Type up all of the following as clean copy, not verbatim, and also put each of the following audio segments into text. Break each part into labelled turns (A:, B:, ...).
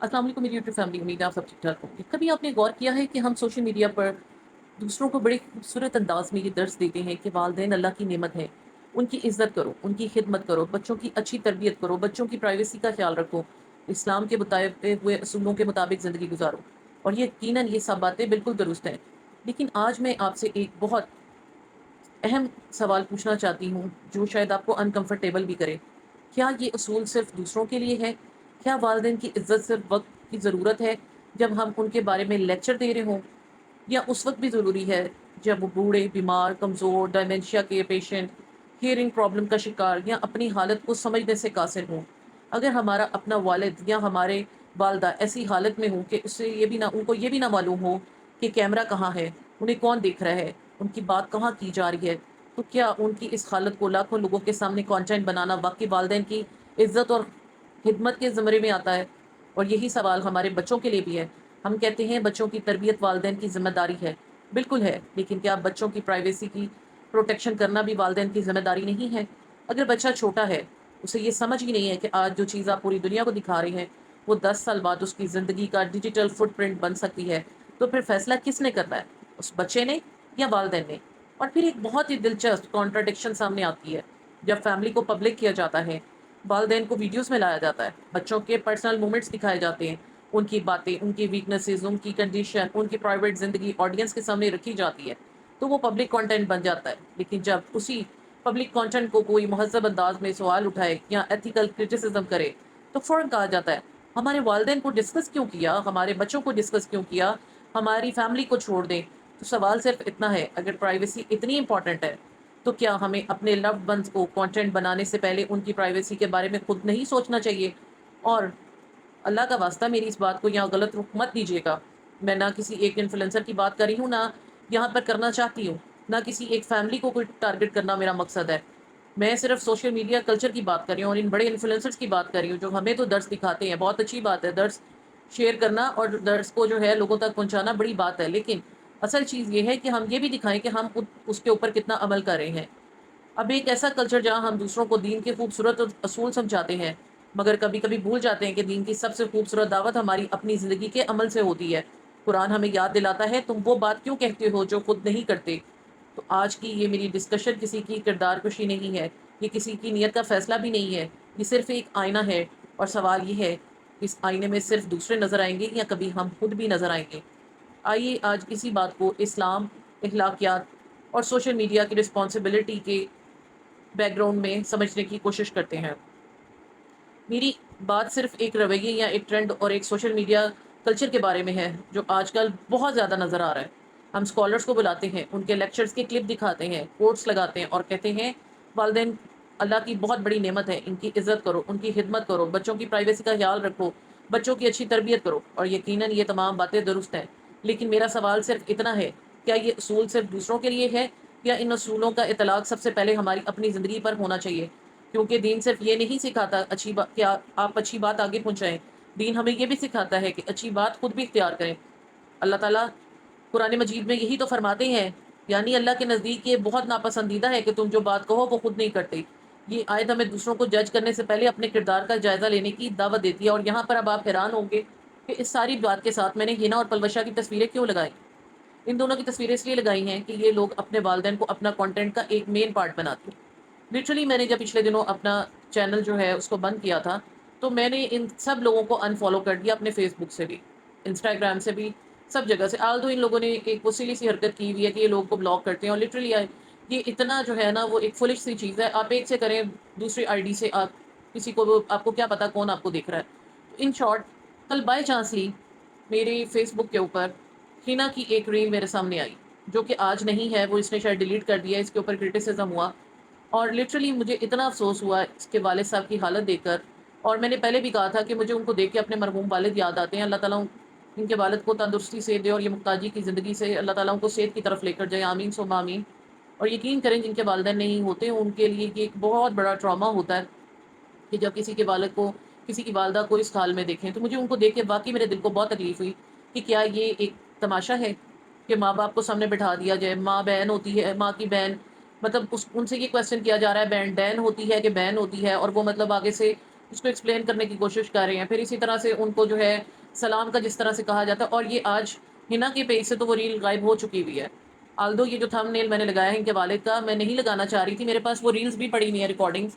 A: السلام علیکم میری یوٹیوب فیملی، امید ہے آپ سب ٹھیک ٹھاک ہوں گے۔ کبھی آپ نے غور کیا ہے کہ ہم سوشل میڈیا پر دوسروں کو بڑے خوبصورت انداز میں یہ درس دیتے ہیں کہ والدین اللہ کی نعمت ہے، ان کی عزت کرو، ان کی خدمت کرو، بچوں کی اچھی تربیت کرو، بچوں کی پرائیویسی کا خیال رکھو، اسلام کے بتائے ہوئے اصولوں کے مطابق زندگی گزارو، اور یقیناً یہ سب باتیں بالکل درست ہیں۔ لیکن آج میں آپ سے ایک بہت اہم سوال پوچھنا چاہتی ہوں جو شاید آپ کو انکمفرٹیبل بھی کرے۔ کیا یہ اصول صرف دوسروں کے لیے ہے؟ کیا والدین کی عزت صرف وقت کی ضرورت ہے جب ہم ان کے بارے میں لیکچر دے رہے ہوں، یا اس وقت بھی ضروری ہے جب وہ بوڑھے، بیمار، کمزور، ڈائمینشیا کے پیشنٹ، ہیئرنگ پرابلم کا شکار، یا اپنی حالت کو سمجھنے سے قاصر ہوں؟ اگر ہمارا اپنا والد یا ہمارے والدہ ایسی حالت میں ہوں کہ اس سے ان کو یہ بھی نہ معلوم ہو کہ کیمرہ کہاں ہے، انہیں کون دیکھ رہا ہے، ان کی بات کہاں کی جا رہی ہے، تو کیا ان کی اس حالت کو لاکھوں لوگوں کے سامنے کانٹینٹ بنانا واقعی والدین کی عزت اور خدمت کے زمرے میں آتا ہے؟ اور یہی سوال ہمارے بچوں کے لیے بھی ہے۔ ہم کہتے ہیں بچوں کی تربیت والدین کی ذمہ داری ہے، بالکل ہے، لیکن کیا بچوں کی پرائیویسی کی پروٹیکشن کرنا بھی والدین کی ذمہ داری نہیں ہے؟ اگر بچہ چھوٹا ہے، اسے یہ سمجھ ہی نہیں ہے کہ آج جو چیز آپ پوری دنیا کو دکھا رہے ہیں وہ 10 سال بعد اس کی زندگی کا ڈیجیٹل فٹ پرنٹ بن سکتی ہے، تو پھر فیصلہ کس نے کرنا ہے، اس بچے نے یا والدین نے؟ اور پھر ایک بہت ہی دلچسپ کانٹراڈکشن سامنے آتی ہے جب فیملی کو پبلک کیا جاتا ہے، والدین کو ویڈیوز میں لایا جاتا ہے، بچوں کے پرسنل مومنٹس دکھائے جاتے ہیں، ان کی باتیں، ان کی ویکنسز، ان کی کنڈیشن، ان کی پرائیویٹ زندگی آڈینس کے سامنے رکھی جاتی ہے، تو وہ پبلک کنٹینٹ بن جاتا ہے۔ لیکن جب اسی پبلک کنٹینٹ کو کوئی مہذب انداز میں سوال اٹھائے یا ایتھیکل کرٹیسزم کرے تو فوراً کہا جاتا ہے ہمارے والدین کو ڈسکس کیوں کیا، ہمارے بچوں کو ڈسکس کیوں کیا، ہماری فیملی کو چھوڑ دیں۔ تو سوال صرف اتنا ہے، اگر پرائیویسی اتنی امپورٹنٹ ہے تو کیا ہمیں اپنے لوڈ ونس کو کنٹینٹ بنانے سے پہلے ان کی پرائیویسی کے بارے میں خود نہیں سوچنا چاہیے؟ اور اللہ کا واسطہ میری اس بات کو یہاں غلط رخ مت دیجیے گا، میں نہ کسی ایک انفلوئنسر کی بات کر رہی ہوں، نہ یہاں پر کرنا چاہتی ہوں، نہ کسی ایک فیملی کو کوئی ٹارگٹ کرنا میرا مقصد ہے۔ میں صرف سوشل میڈیا کلچر کی بات کر رہی ہوں اور ان بڑے انفلوئنسرز کی بات کر رہی ہوں جو ہمیں تو درس دکھاتے ہیں۔ بہت اچھی بات ہے، درس شیئر کرنا اور درس کو جو ہے لوگوں تک پہنچانا بڑی بات ہے، لیکن اصل چیز یہ ہے کہ ہم یہ بھی دکھائیں کہ ہم اس کے اوپر کتنا عمل کر رہے ہیں۔ اب ایک ایسا کلچر جہاں ہم دوسروں کو دین کے خوبصورت اصول سمجھاتے ہیں مگر کبھی کبھی بھول جاتے ہیں کہ دین کی سب سے خوبصورت دعوت ہماری اپنی زندگی کے عمل سے ہوتی ہے۔ قرآن ہمیں یاد دلاتا ہے تم وہ بات کیوں کہتے ہو جو خود نہیں کرتے۔ تو آج کی یہ میری ڈسکشن کسی کی کردار کشی نہیں ہے، یہ کسی کی نیت کا فیصلہ بھی نہیں ہے، یہ صرف ایک آئینہ ہے، اور سوال یہ ہے اس آئینے میں صرف دوسرے نظر آئیں گے یا کبھی ہم خود بھی نظر آئیں گے؟ آئیے آج اسی بات کو اسلام، اخلاقیات اور سوشل میڈیا کی رسپانسبلٹی کے بیک گراؤنڈ میں سمجھنے کی کوشش کرتے ہیں۔ میری بات صرف ایک رویے یا ایک ٹرینڈ اور ایک سوشل میڈیا کلچر کے بارے میں ہے جو آج کل بہت زیادہ نظر آ رہا ہے۔ ہم اسکالرس کو بلاتے ہیں، ان کے لیکچرز کے کلپ دکھاتے ہیں، کوٹس لگاتے ہیں اور کہتے ہیں والدین اللہ کی بہت بڑی نعمت ہے، ان کی عزت کرو، ان کی خدمت کرو، بچوں کی پرائیویسی کا خیال رکھو، بچوں کی اچھی تربیت کرو، اور یقیناً یہ تمام باتیں درست ہیں۔ لیکن میرا سوال صرف اتنا ہے، کیا یہ اصول صرف دوسروں کے لیے ہے یا ان اصولوں کا اطلاق سب سے پہلے ہماری اپنی زندگی پر ہونا چاہیے؟ کیونکہ دین صرف یہ نہیں سکھاتا اچھی بات کہ آپ اچھی بات آگے پہنچائیں، دین ہمیں یہ بھی سکھاتا ہے کہ اچھی بات خود بھی اختیار کریں۔ اللہ تعالیٰ قرآن مجید میں یہی تو فرماتے ہیں، یعنی اللہ کے نزدیک یہ بہت ناپسندیدہ ہے کہ تم جو بات کہو وہ خود نہیں کرتے۔ یہ آیت ہمیں دوسروں کو جج کرنے سے پہلے اپنے کردار کا جائزہ لینے کی دعوت دیتی ہے، اور یہاں پر اب آپ حیران ہوں گے کہ اس ساری بات کے ساتھ میں نے ہینا اور پلوشا کی تصویریں کیوں لگائی۔ ان دونوں کی تصویریں اس لیے لگائی ہیں کہ یہ لوگ اپنے والدین کو اپنا کنٹینٹ کا ایک مین پارٹ بناتے ہیں۔ لٹرلی میں نے جب پچھلے دنوں اپنا چینل جو ہے اس کو بند کیا تھا تو میں نے ان سب لوگوں کو انفالو کر دیا، اپنے فیس بک سے بھی، انسٹاگرام سے بھی، سب جگہ سے۔ آل دو ان لوگوں نے ایک وسیلی سی حرکت کی ہوئی ہے کہ یہ لوگوں کو بلاک کرتے ہیں، اور لٹرلی یہ اتنا جو ہے نا وہ ایک فلش سی چیز ہے۔ آپ ایک سے کریں دوسری آئی ڈی سے، آپ کسی کو، آپ کو کیا پتا کون آپ کو دیکھ رہا ہے۔ ان شارٹ، کل بائی چانسلی میرے فیس بک کے اوپر ہینا کی ایک ریل میرے سامنے آئی جو کہ آج نہیں ہے، وہ اس نے شاید ڈیلیٹ کر دیا، اس کے اوپر کرٹیسزم ہوا، اور لٹرلی مجھے اتنا افسوس ہوا اس کے والد صاحب کی حالت دیکھ کر۔ اور میں نے پہلے بھی کہا تھا کہ مجھے ان کو دیکھ کے اپنے مرحوم والد یاد آتے ہیں۔ اللہ تعالیٰ ان کے والد کو تندرستی سے دے اور یہ محتاجی کی زندگی سے اللہ تعالیٰ ان کو صحت کی طرف لے کر جائے، آمین ثم آمین۔ اور یقین کریں جن کے والدین نہیں ہوتے ان کے لیے یہ ایک بہت بڑا ٹراما ہوتا ہے کہ جب کسی کے والد کو، کسی کی والدہ کو اس حال میں دیکھیں۔ تو مجھے ان کو دیکھ کے واقعی میرے دل کو بہت تکلیف ہوئی کہ کیا یہ ایک تماشا ہے کہ ماں باپ کو سامنے بٹھا دیا جائے، ماں بہن ہوتی ہے، ماں کی بہن، مطلب ان سے یہ کویسچن کیا جا رہا ہے بہن ڈین ہوتی ہے کہ بہن ہوتی ہے، اور وہ مطلب آگے سے اس کو ایکسپلین کرنے کی کوشش کر رہے ہیں، پھر اسی طرح سے ان کو جو ہے سلام کا جس طرح سے کہا جاتا ہے، اور یہ آج ہنا کے پیج سے تو وہ ریل غائب ہو چکی ہوئی ہے۔ آلدو یہ جو تھم نیل میں نے لگایا ہے ان کے والد کا، میں نہیں لگانا چاہ رہی تھی، میرے پاس وہ ریلز بھی پڑی ہوئی ہیں ریکارڈنگز،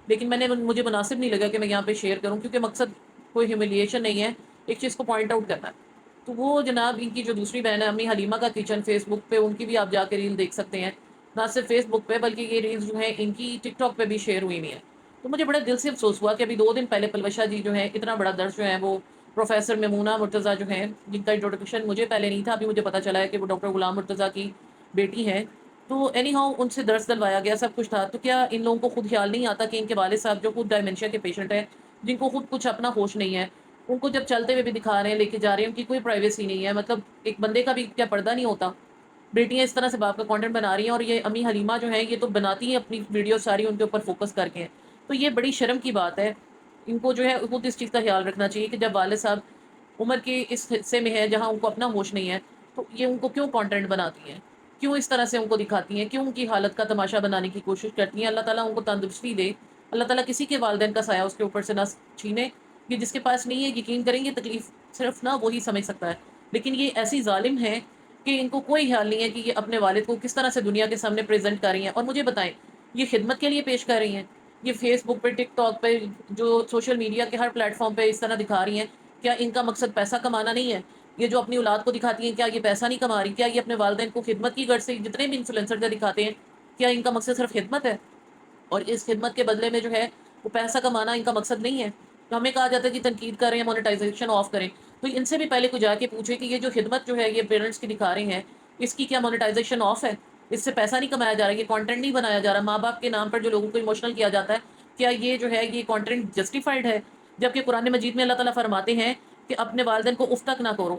A: لیکن مجھے مناسب نہیں لگا کہ میں یہاں پہ شیئر کروں، کیونکہ مقصد کوئی ہیوملیشن نہیں ہے، ایک چیز کو پوائنٹ آؤٹ کرنا ہے۔ تو وہ جناب ان کی جو دوسری بہن ہے امی حلیمہ کا کچن، فیس بک پہ ان کی بھی آپ جا کے ریل دیکھ سکتے ہیں، نہ صرف فیس بک پہ بلکہ یہ ریلز جو ہیں ان کی ٹک ٹاک پہ بھی شیئر ہوئی ہوئی ہیں۔ تو مجھے بڑا دل سے افسوس ہوا کہ ابھی 2 دن پہلے پلوشا جی جو ہیں اتنا بڑا درس جو ہے وہ پروفیسر میمونہ مرتضیٰ جو ہیں، جن کا انٹروڈکشن مجھے پہلے نہیں تھا، ابھی مجھے پتا چلا ہے کہ وہ ڈاکٹر غلام مرتضیٰ کی بیٹی ہیں، تو اینی ہاؤ ان سے درس دلوایا گیا، سب کچھ تھا۔ تو کیا ان لوگوں کو خود خیال نہیں آتا کہ ان کے والد صاحب جو خود ڈائمنشیا کے پیشنٹ ہیں، جن کو خود کچھ اپنا ہوش نہیں ہے، ان کو جب چلتے ہوئے بھی دکھا رہے ہیں، لے کے جا رہے ہیں، ان کی کوئی پرائیویسی نہیں ہے، مطلب ایک بندے کا بھی کیا پردہ نہیں ہوتا؟ بیٹیاں اس طرح سے باپ کا کانٹینٹ بنا رہی ہیں، اور یہ امی حلیمہ جو ہیں یہ تو بناتی ہیں اپنی ویڈیو ساری ان کے اوپر فوکس کر کے، تو یہ بڑی شرم کی بات ہے۔ ان کو جو ہے خود اس چیز کا خیال رکھنا چاہیے کہ جب والد صاحب عمر کے اس حصے میں ہے جہاں ان کو اپنا ہوش نہیں ہے، تو یہ ان کو کیوں کانٹینٹ بناتی ہیں، کیوں اس طرح سے ان کو دکھاتی ہیں، کیوں ان کی حالت کا تماشا بنانے کی کوشش کرتی ہیں۔ اللہ تعالیٰ ان کو تندرستی دے، اللہ تعالیٰ کسی کے والدین کا سایہ اس کے اوپر سے نہ چھینے، یہ جس کے پاس نہیں ہے یقین کریں گے تکلیف صرف نہ وہی سمجھ سکتا ہے، لیکن یہ ایسی ظالم ہے کہ ان کو کوئی خیال نہیں ہے کہ یہ اپنے والد کو کس طرح سے دنیا کے سامنے پریزنٹ کر رہی ہیں۔ اور مجھے بتائیں، یہ خدمت کے لیے پیش کر رہی ہیں؟ یہ فیس بک پہ، ٹک ٹاک پہ، جو سوشل میڈیا کے ہر پلیٹ فارم پہ اس طرح دکھا رہی ہیں، کیا ان کا مقصد پیسہ کمانا نہیں ہے؟ یہ جو اپنی اولاد کو دکھاتی ہیں، کیا یہ پیسہ نہیں کما رہی؟ کیا یہ اپنے والدین کو خدمت کی غرض سے جتنے بھی انفلوئنسر جو دکھاتے ہیں، کیا ان کا مقصد صرف خدمت ہے؟ اور اس خدمت کے بدلے میں جو ہے وہ پیسہ کمانا ان کا مقصد نہیں ہے؟ تو ہمیں کہا جاتا ہے کہ تنقید کر رہے ہیں، مونیٹائزیشن آف کریں، تو ان سے بھی پہلے کوئی جا کے پوچھے کہ یہ جو خدمت جو ہے یہ پیرنٹس کی دکھا رہے ہیں، اس کی کیا مونیٹائزیشن آف ہے؟ اس سے پیسہ نہیں کمایا جا رہا، یہ کانٹینٹ نہیں بنایا جا رہا، ماں باپ کے نام پر جو لوگوں کو ایموشنل کیا جاتا ہے، کیا یہ جو ہے یہ کانٹینٹ جسٹیفائڈ ہے؟ جبکہ قرآن مجید میں اللہ تعالیٰ فرماتے ہیں کہ اپنے والدین کو اف تک نہ کرو،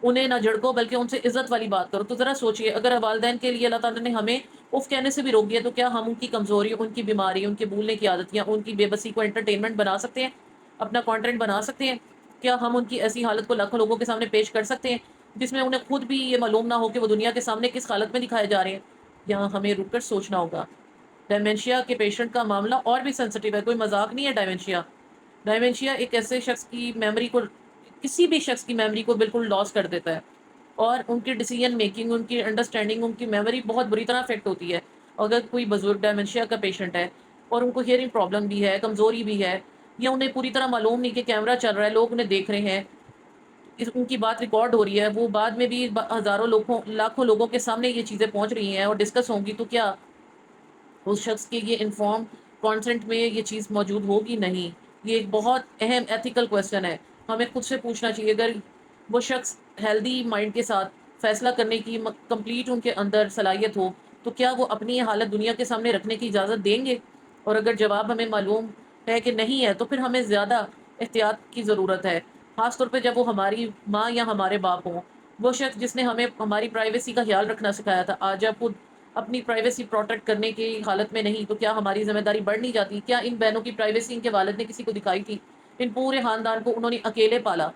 A: انہیں نہ جھڑکو، بلکہ ان سے عزت والی بات کرو۔ تو ذرا سوچئے، اگر والدین کے لیے اللہ تعالیٰ نے ہمیں اف کہنے سے بھی روک دیا، تو کیا ہم ان کی کمزوری، ان کی بیماری، ان کے بھولنے کی عادت یا ان کی بے بسی کو انٹرٹینمنٹ بنا سکتے ہیں، اپنا کانٹینٹ بنا سکتے ہیں؟ کیا ہم ان کی ایسی حالت کو لاکھوں لوگوں کے سامنے پیش کر سکتے ہیں جس میں انہیں خود بھی یہ معلوم نہ ہو کہ وہ دنیا کے سامنے کس حالت میں دکھائے جا رہے ہیں؟ یہاں ہمیں رک کر سوچنا ہوگا۔ ڈائمنشیا کے پیشنٹ کا معاملہ اور بھی سینسٹیو ہے، کوئی مذاق نہیں ہے۔ ڈائمنشیا ایک ایسے شخص کی میموری کو، کسی بھی شخص کی میموری کو بالکل لاس کر دیتا ہے، اور ان کی ڈیسیژن میکنگ، ان کی انڈرسٹینڈنگ، ان کی میموری بہت بری طرح افیکٹ ہوتی ہے۔ اگر کوئی بزرگ ڈائمنشیا کا پیشنٹ ہے اور ان کو ہیئرنگ پرابلم بھی ہے، کمزوری بھی ہے، یا انہیں پوری طرح معلوم نہیں کہ کیمرہ چل رہا ہے، لوگ انہیں دیکھ رہے ہیں، ان کی بات ریکارڈ ہو رہی ہے، وہ بعد میں بھی ہزاروں لوگوں، لاکھوں لوگوں کے سامنے یہ چیزیں پہنچ رہی ہیں اور ڈسکس ہوں گی، تو کیا اس شخص کے یہ انفارم کانسنٹ میں یہ چیز موجود ہوگی؟ نہیں۔ یہ ایک بہت اہم ایتھیکل کویسچن ہے، ہمیں خود سے پوچھنا چاہیے۔ اگر وہ شخص ہیلدی مائنڈ کے ساتھ فیصلہ کرنے کی کمپلیٹ ان کے اندر صلاحیت ہو، تو کیا وہ اپنی یہ حالت دنیا کے سامنے رکھنے کی اجازت دیں گے؟ اور اگر جواب ہمیں معلوم ہے کہ نہیں ہے، تو پھر ہمیں زیادہ احتیاط کی ضرورت ہے، خاص طور پہ جب وہ ہماری ماں یا ہمارے باپ ہوں۔ وہ شخص جس نے ہمیں ہماری پرائیویسی کا خیال رکھنا سکھایا تھا، آج اب خود اپنی پرائیویسی پروٹیکٹ کرنے کی حالت میں نہیں، تو کیا ہماری ذمہ داری بڑھ نہیں جاتی؟ کیا ان بہنوں کی پرائیویسی ان کے والد نے کسی کو دکھائی تھی؟ ان پورے خاندان کو انہوں نے اکیلے پالا،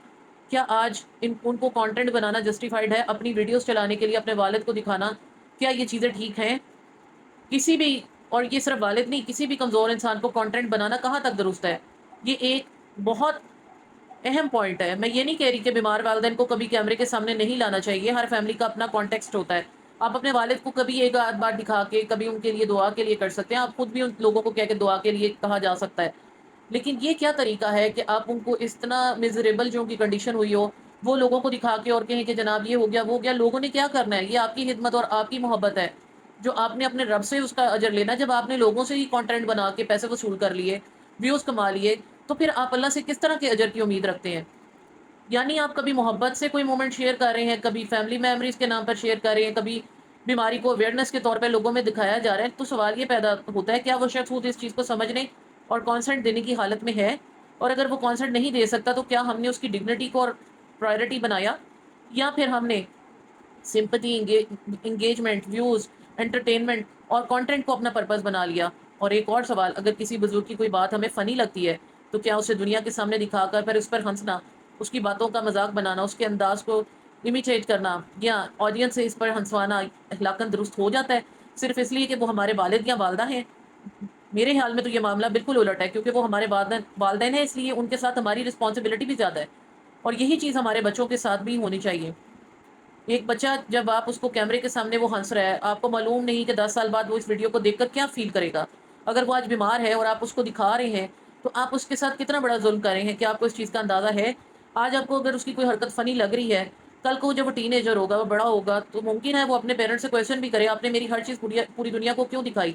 A: کیا آج ان کو کانٹینٹ بنانا جسٹیفائڈ ہے؟ اپنی ویڈیوز چلانے کے لیے اپنے والد کو دکھانا، کیا یہ چیزیں ٹھیک ہیں؟ کسی بھی، اور یہ صرف والد نہیں، کسی بھی کمزور انسان کو کانٹینٹ بنانا کہاں تک درست ہے؟ یہ ایک بہت اہم پوائنٹ ہے۔ میں یہ نہیں کہہ رہی کہ بیمار والدین کو کبھی کیمرے کے سامنے نہیں لانا چاہیے، ہر فیملی کا اپنا کانٹیکسٹ ہوتا ہے۔ آپ اپنے والد کو کبھی ایک آدھ بار دکھا کے کبھی ان کے لیے دعا کے لیے کر سکتے ہیں، آپ خود بھی ان لوگوں کو کہہ کے دعا کے لیے کہا جا سکتا ہے، لیکن یہ کیا طریقہ ہے کہ آپ ان کو اس طرح میزریبل جو ان کی کنڈیشن ہوئی ہو، وہ لوگوں کو دکھا کے اور کہیں کہ جناب یہ ہو گیا وہ ہو گیا؟ لوگوں نے کیا کرنا ہے؟ یہ آپ کی خدمت اور آپ کی محبت ہے جو آپ نے اپنے رب سے اس کا اجر لینا۔ جب آپ نے لوگوں سے ہی کانٹینٹ بنا کے پیسے وصول کر لیے، ویوز کما لیے، تو پھر آپ اللہ سے کس طرح کے اجر کی امید رکھتے ہیں؟ یعنی آپ کبھی محبت سے کوئی مومنٹ شیئر کر رہے ہیں، کبھی فیملی میموریز کے نام پر شیئر کر رہے ہیں، کبھی بیماری کو اویئرنیس کے طور پہ لوگوں میں دکھایا جا رہا ہے، تو سوال یہ پیدا ہوتا ہے کیا وہ شخص خود اس چیز کو سمجھنے اور کانسنٹ دینے کی حالت میں ہے؟ اور اگر وہ کانسنٹ نہیں دے سکتا، تو کیا ہم نے اس کی ڈگنیٹی کو اور پرائرٹی بنایا، یا پھر ہم نے سمپتھی، انگیجمنٹ، ویوز، انٹرٹینمنٹ اور کنٹینٹ کو اپنا پرپس بنا لیا؟ اور ایک اور سوال، اگر کسی بزرگ کی کوئی بات ہمیں فنی لگتی ہے، تو کیا اسے دنیا کے سامنے دکھا کر پھر اس پر ہنسنا، اس کی باتوں کا مذاق بنانا، اس کے انداز کو امیٹیٹ کرنا یا آڈینس سے اس پر ہنسوانا اخلاقاً درست ہو جاتا ہے، صرف اس لیے کہ وہ ہمارے والد یا والدہ ہیں؟ میرے خیال میں تو یہ معاملہ بالکل الٹ ہے، کیونکہ وہ ہمارے والدین ہیں، اس لیے ان کے ساتھ ہماری رسپانسبلٹی بھی زیادہ ہے، اور یہی چیز ہمارے بچوں کے ساتھ بھی ہونی چاہیے۔ ایک بچہ جب آپ اس کو کیمرے کے سامنے وہ ہنس رہا ہے، آپ کو معلوم نہیں کہ 10 سال بعد وہ اس ویڈیو کو دیکھ کر کیا فیل کرے گا۔ اگر وہ آج بیمار ہے اور آپ اس کو دکھا رہے ہیں تو آپ اس کے ساتھ کتنا بڑا ظلم کر رہے ہیں کہ آپ کو اس چیز کا اندازہ ہے۔ آج آپ کو اگر اس کی کوئی حرکت فنی لگ رہی ہے، کل کو جب وہ ٹین ایجر ہوگا، وہ بڑا ہوگا، تو ممکن ہے وہ اپنے پیرنٹس سے کویشچن بھی کرے، آپ نے میری ہر چیز پوری دنیا کو کیوں دکھائی؟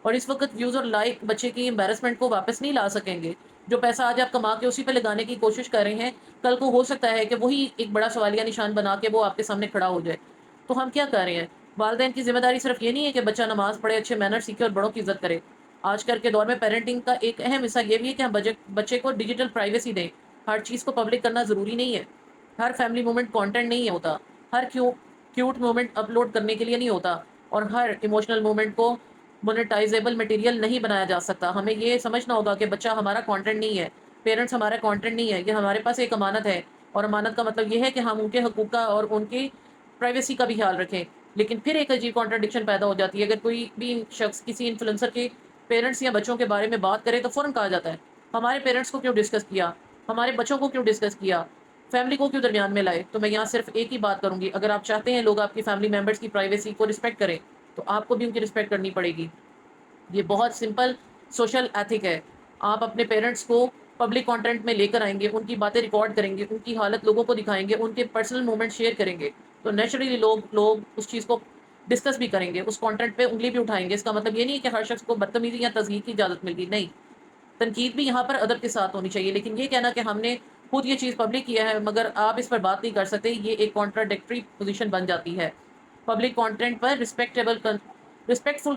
A: اور اس وقت ویوز اور لائک بچے کی امبیرسمنٹ کو واپس نہیں لا سکیں گے۔ جو پیسہ آج آپ کما کے اسی پہ لگانے کی کوشش کر رہے ہیں، کل کو ہو سکتا ہے کہ وہی ایک بڑا سوالیہ نشان بنا کے وہ آپ کے سامنے کھڑا ہو جائے۔ تو ہم کیا کر رہے ہیں؟ والدین کی ذمہ داری صرف یہ نہیں ہے کہ بچہ نماز پڑھے، اچھے مینر سیکھے اور بڑوں کی عزت کرے۔ آج کل کے دور میں پیرنٹنگ کا ایک اہم حصہ یہ بھی ہے کہ ہم بچے کو ڈیجیٹل پرائیویسی دیں۔ ہر چیز کو پبلک کرنا ضروری نہیں ہے۔ ہر فیملی مومنٹ کانٹینٹ نہیں ہوتا، ہر کیوٹ مومنٹ اپلوڈ کرنے کے لیے نہیں ہوتا، اور ہر ایموشنل مومنٹ کو مونیٹائزیبل مٹیریل نہیں بنایا جا سکتا۔ ہمیں یہ سمجھنا ہوگا کہ بچہ ہمارا کانٹینٹ نہیں ہے، پیرنٹس ہمارا کانٹینٹ نہیں ہے، یہ ہمارے پاس ایک امانت ہے، اور امانت کا مطلب یہ ہے کہ ہم ان کے حقوق کا اور ان کی پرائیویسی کا بھی خیال رکھیں۔ لیکن پھر ایک عجیب کانٹرڈکشن پیدا ہو جاتی ہے، اگر کوئی بھی شخص کسی انفلوئنسر کے پیرنٹس یا بچوں کے بارے میں بات کرے تو فوراً کہا جاتا ہے ہمارے پیرنٹس کو کیوں ڈسکس کیا، ہمارے بچوں کو کیوں ڈسکس کیا، فیملی کو کیوں درمیان میں لائے۔ تو میں یہاں صرف ایک ہی بات کروں گی، اگر آپ چاہتے ہیں لوگ آپ کی فیملی ممبرس کی پرائیویسی کو رسپیکٹ کریں تو آپ کو بھی ان کی رسپیکٹ کرنی پڑے گی۔ یہ بہت سمپل سوشل ایتھک ہے۔ آپ اپنے پیرنٹس کو پبلک کانٹینٹ میں لے کر آئیں گے، ان کی باتیں ریکارڈ کریں گے، ان کی حالت لوگوں کو دکھائیں گے، ان کے پرسنل مومنٹ شیئر کریں گے، تو نیچرلی لوگ اس چیز کو ڈسکس بھی کریں گے، اس کانٹینٹ پہ انگلی بھی اٹھائیں گے۔ اس کا مطلب یہ نہیں ہے کہ ہر شخص کو بدتمیزی یا تضحیق کی اجازت مل گئی، نہیں، تنقید بھی یہاں پر ادب کے ساتھ ہونی چاہیے۔ لیکن یہ کہنا کہ ہم نے خود یہ چیز پبلک کیا ہے مگر آپ اس پر بات نہیں کر سکتے، یہ ایک کانٹراڈکٹری پوزیشن بن جاتی ہے۔ پبلک کانٹینٹ پر رسپیکٹفل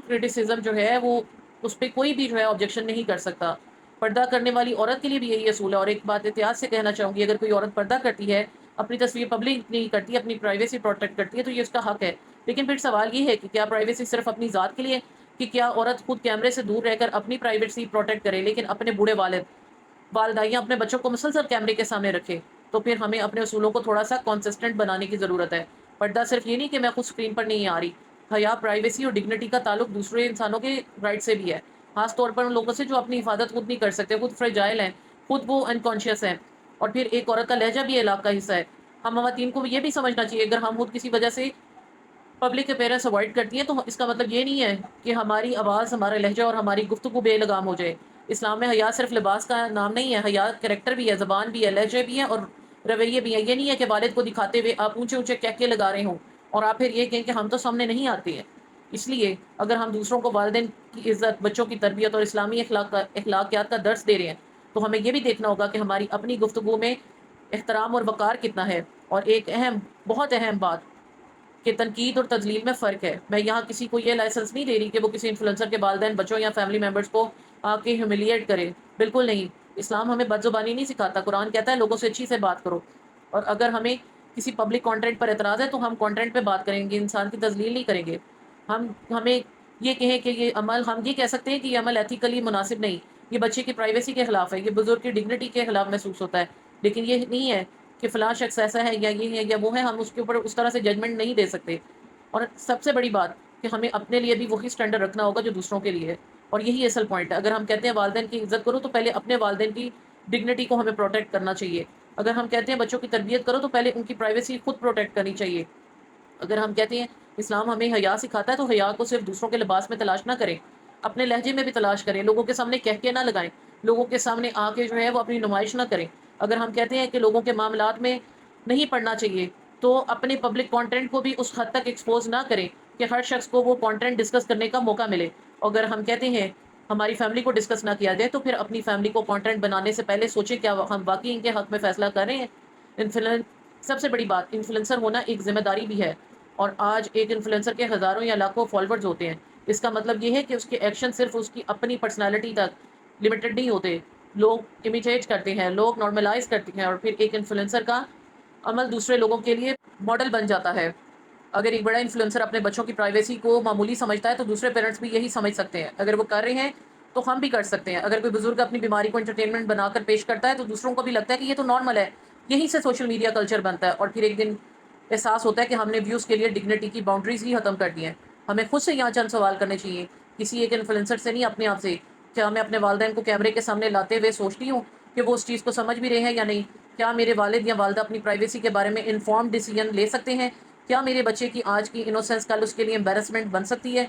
A: کرٹیسزم جو ہے وہ اس پہ کوئی بھی جو ہے آبجیکشن نہیں کر سکتا۔ پردہ کرنے والی عورت کے لیے بھی یہی اصول ہے، اور ایک بات احتیاط سے کہنا چاہوں گی، اگر کوئی عورت پردہ کرتی ہے، اپنی تصویر پبلک نہیں کرتی، اپنی پرائیویسی پروٹیکٹ کرتی ہے، تو یہ اس کا حق ہے۔ لیکن پھر سوال یہ ہے کہ کیا پرائیویسی صرف اپنی ذات کے لیے، کہ کیا عورت خود کیمرے سے دور رہ کر اپنی پرائیویسی پروٹیکٹ کرے لیکن اپنے بوڑھے والدائیاں اپنے بچوں کو مسلسل کیمرے کے سامنے رکھے؟ تو پھر ہمیں اپنے اصولوں کو تھوڑا سا کانسسٹنٹ بنانے کی ضرورت ہے۔ پردہ صرف یہ نہیں کہ میں خود اسکرین پر نہیں آ رہی، حیا، پرائیویسی اور ڈگنیٹی کا تعلق دوسرے انسانوں کے رائٹ سے بھی ہے، خاص طور پر ان لوگوں سے جو اپنی حفاظت خود نہیں کر سکتے، خود فریجائل ہیں، خود وہ انکانشیس ہیں۔ اور پھر ایک عورت کا لہجہ بھی اخلاق کا حصہ ہے۔ ہم خواتین کو یہ بھی سمجھنا چاہیے، اگر ہم خود کسی وجہ سے پبلک اپیرنس اوائڈ کرتی ہیں تو اس کا مطلب یہ نہیں ہے کہ ہماری آواز، ہمارا لہجہ اور ہماری گفتگو بے لگام ہو جائے۔ اسلام میں حیا صرف لباس کا نام نہیں ہے، حیا کریکٹر بھی ہے، زبان بھی ہے، لہجے بھی ہیں اور رویے بھی ہیں۔ یہ نہیں ہے کہ والد کو دکھاتے ہوئے آپ اونچے اونچے کہکے لگا رہے ہوں اور آپ پھر یہ کہیں کہ ہم تو سامنے نہیں آتے ہیں۔ اس لیے اگر ہم دوسروں کو والدین کی عزت، بچوں کی تربیت اور اسلامی اخلاقیات کا درس دے رہے ہیں تو ہمیں یہ بھی دیکھنا ہوگا کہ ہماری اپنی گفتگو میں احترام اور وقار کتنا ہے۔ اور ایک بہت اہم بات کہ تنقید اور تذلیل میں فرق ہے۔ میں یہاں کسی کو یہ لائسنس نہیں دے رہی کہ وہ کسی انفلوئنسر کے والدین، بچوں یا فیملی ممبرس کو آ کے ہیوملیٹ کرے، بالکل نہیں۔ اسلام ہمیں بد زبانی نہیں سکھاتا، قرآن کہتا ہے لوگوں سے اچھی سے بات کرو۔ اور اگر ہمیں کسی پبلک کانٹینٹ پر اعتراض ہے تو ہم کانٹینٹ پہ بات کریں گے، انسان کی تذلیل نہیں کریں گے۔ ہمیں یہ کہیں کہ یہ عمل، ہم یہ کہہ سکتے ہیں کہ یہ عمل ایتھیکلی مناسب نہیں، یہ بچے کی پرائیویسی کے خلاف ہے، یہ بزرگ کی ڈگنیٹی کے خلاف محسوس ہوتا ہے، لیکن یہ نہیں ہے کہ فلاں شخص ایسا ہے یا یہ ہے یا وہ ہے، ہم اس کے اوپر اس طرح سے ججمنٹ نہیں دے سکتے۔ اور سب سے بڑی بات کہ ہمیں اپنے لیے بھی وہی سٹینڈرڈ رکھنا ہوگا جو دوسروں کے لیے ہے، اور یہی اصل پوائنٹ ہے۔ اگر ہم کہتے ہیں والدین کی عزت کرو تو پہلے اپنے والدین کی ڈگنیٹی کو ہمیں پروٹیکٹ کرنا چاہیے۔ اگر ہم کہتے ہیں بچوں کی تربیت کرو تو پہلے ان کی پرائیویسی خود پروٹیکٹ کرنی چاہیے۔ اگر ہم کہتے ہیں اسلام ہمیں حیا سکھاتا ہے تو حیا کو صرف دوسروں کے لباس میں تلاش نہ کریں، اپنے لہجے میں بھی تلاش کریں، لوگوں کے سامنے کہہ کے نہ لگائیں، لوگوں کے سامنے آ کے جو ہے وہ اپنی نمائش نہ کریں۔ اگر ہم کہتے ہیں کہ لوگوں کے معاملات میں نہیں پڑھنا چاہیے تو اپنے پبلک کانٹینٹ کو بھی اس حد تک ایکسپوز نہ کریں کہ ہر شخص کو وہ کانٹینٹ ڈسکس کرنے کا موقع ملے۔ اگر ہم کہتے ہیں ہماری فیملی کو ڈسکس نہ کیا جائے تو پھر اپنی فیملی کو کانٹینٹ بنانے سے پہلے سوچیں کیا ہم واقعی ان کے حق میں فیصلہ کر رہے ہیں۔ سب سے بڑی بات، انفلوئنسر ہونا ایک ذمہ داری بھی ہے، اور آج ایک انفلوئنسر کے ہزاروں یا لاکھوں فالوورز ہوتے ہیں۔ اس کا مطلب یہ ہے کہ اس کے ایکشن صرف اس کی اپنی پرسنالٹی تک لمیٹڈ نہیں ہوتے، لوگ امیٹیٹ کرتے ہیں، لوگ نارملائز کرتے ہیں، اور پھر ایک انفلوئنسر کا عمل دوسرے لوگوں کے لیے ماڈل بن جاتا ہے۔ اگر ایک بڑا انفلوئنسر اپنے بچوں کی پرائیویسی کو معمولی سمجھتا ہے تو دوسرے پیرنٹس بھی یہی سمجھ سکتے ہیں۔ اگر وہ کر رہے ہیں تو ہم بھی کر سکتے ہیں۔ اگر کوئی بزرگ اپنی بیماری کو انٹرٹینمنٹ بنا کر پیش کرتا ہے تو دوسروں کو بھی لگتا ہے کہ یہ تو نارمل ہے۔ یہیں سے سوشل میڈیا کلچر بنتا ہے، اور پھر ایک دن احساس ہوتا ہے کہ ہم نے ویوز کے لیے ڈگنیٹی کی باؤنڈریز ہی ختم کر دی ہیں۔ ہمیں خود سے یہاں چند سوال کرنے چاہیے کسی ایک انفلوئنسر سے نہیں، اپنے آپ سے، کیا میں اپنے والدین کو کیمرے کے سامنے لاتے ہوئے سوچتی ہوں کہ وہ اس چیز کو سمجھ بھی رہے ہیں یا نہیں؟ کیا میرے والد یا والدہ اپنی پرائیویسی کے بارے میں انفارم ڈیسیجن لے سکتے ہیں؟ کیا میرے بچے کی آج کی انوسینس کل اس کے لیے امبیرسمنٹ بن سکتی ہے؟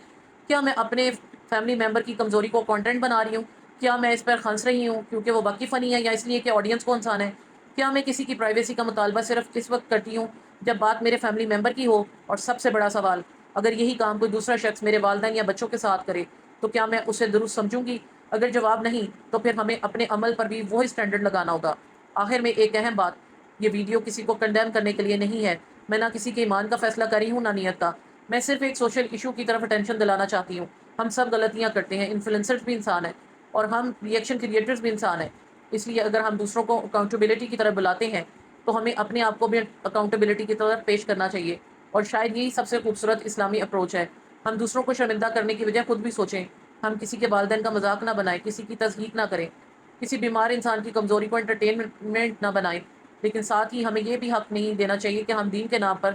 A: کیا میں اپنے فیملی ممبر کی کمزوری کو کنٹینٹ بنا رہی ہوں؟ کیا میں اس پر ہنس رہی ہوں کیونکہ وہ باقی فنی ہے یا اس لیے کہ آڈینس کو انسان ہے؟ کیا میں کسی کی پرائیویسی کا مطالبہ صرف اس وقت کرتی ہوں جب بات میرے فیملی ممبر کی ہو؟ اور سب سے بڑا سوال، اگر یہی کام کوئی دوسرا شخص میرے والدین یا بچوں کے ساتھ کرے تو کیا میں اسے درست سمجھوں گی؟ اگر جواب نہیں تو پھر ہمیں اپنے عمل پر بھی وہی سٹینڈرڈ لگانا ہوگا۔ آخر میں ایک اہم بات، یہ ویڈیو کسی کو کنڈیم کرنے کے لیے نہیں ہے۔ میں نہ کسی کے ایمان کا فیصلہ کری ہوں نہ نیت کا، میں صرف ایک سوشل ایشو کی طرف اٹینشن دلانا چاہتی ہوں۔ ہم سب غلطیاں کرتے ہیں، انفلوئنسرز بھی انسان ہیں اور ہم ریئیکشن کریٹرز بھی انسان ہیں۔ اس لیے اگر ہم دوسروں کو اکاؤنٹیبلٹی کی طرف بلاتے ہیں تو ہمیں اپنے آپ کو بھی اکاؤنٹیبلٹی کی طرف پیش کرنا چاہیے، اور شاید یہی سب سے خوبصورت اسلامی اپروچ ہے۔ ہم دوسروں کو شرمندہ کرنے کی بجائے خود بھی سوچیں، ہم کسی کے والدین کا مذاق نہ بنائیں، کسی کی تضحیق نہ کریں، کسی بیمار انسان کی کمزوری کو انٹرٹینمنٹ نہ بنائیں، لیکن ساتھ ہی ہمیں یہ بھی حق نہیں دینا چاہیے کہ ہم دین کے نام پر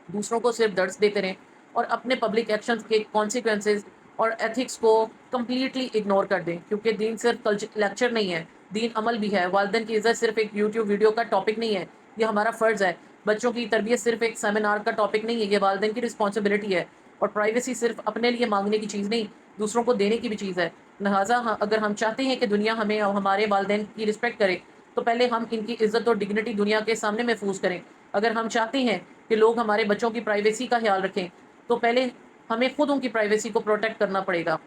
A: دوسروں کو صرف درس دیتے رہیں اور اپنے پبلک ایکشنز کے کانسیکوینسز اور ایتھکس کو کمپلیٹلی اگنور کر دیں، کیونکہ دین صرف لیکچر نہیں ہے، دین عمل بھی ہے۔ والدین کی عزت صرف ایک یوٹیوب ویڈیو کا ٹاپک نہیں ہے، یہ ہمارا فرض ہے۔ بچوں کی تربیت صرف ایک سیمینار کا ٹاپک نہیں ہے، یہ والدین کی رسپانسبلٹی ہے۔ اور پرائیویسی صرف اپنے لیے مانگنے کی چیز نہیں، دوسروں کو دینے کی بھی چیز ہے۔ لہٰذا اگر ہم چاہتے ہیں کہ دنیا ہمیں اور ہمارے والدین کی رسپیکٹ کرے تو پہلے ہم ان کی عزت اور ڈگنیٹی دنیا کے سامنے محفوظ کریں۔ اگر ہم چاہتے ہیں کہ لوگ ہمارے بچوں کی پرائیویسی کا خیال رکھیں تو پہلے ہمیں خود ان کی پرائیویسی کو پروٹیکٹ کرنا پڑے گا۔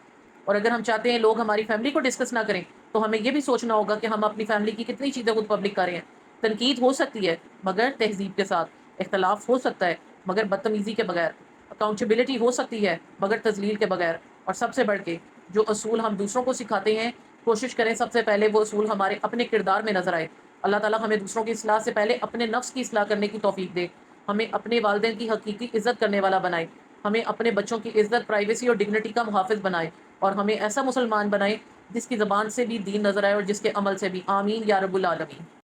A: اور اگر ہم چاہتے ہیں لوگ ہماری فیملی کو ڈسکس نہ کریں تو ہمیں یہ بھی سوچنا ہوگا کہ ہم اپنی فیملی کی کتنی چیزیں خود پبلک کر رہے ہیں۔ تنقید ہو سکتی ہے مگر تہذیب کے ساتھ، اختلاف ہو سکتا ہے مگر بدتمیزی کے بغیر، اکاؤنٹیبلٹی ہو سکتی ہے مگر تذلیل کے بغیر، اور سب سے بڑھ کے جو اصول ہم دوسروں کو سکھاتے ہیں کوشش کریں سب سے پہلے وہ اصول ہمارے اپنے کردار میں نظر آئے۔ اللہ تعالیٰ ہمیں دوسروں کی اصلاح سے پہلے اپنے نفس کی اصلاح کرنے کی توفیق دے، ہمیں اپنے والدین کی حقیقی عزت کرنے والا بنائے، ہمیں اپنے بچوں کی عزت، پرائیویسی اور ڈگنیٹی کا محافظ بنائے، اور ہمیں ایسا مسلمان بنائے جس کی زبان سے بھی دین نظر آئے اور جس کے عمل سے بھی۔ آمین یا رب العالمین۔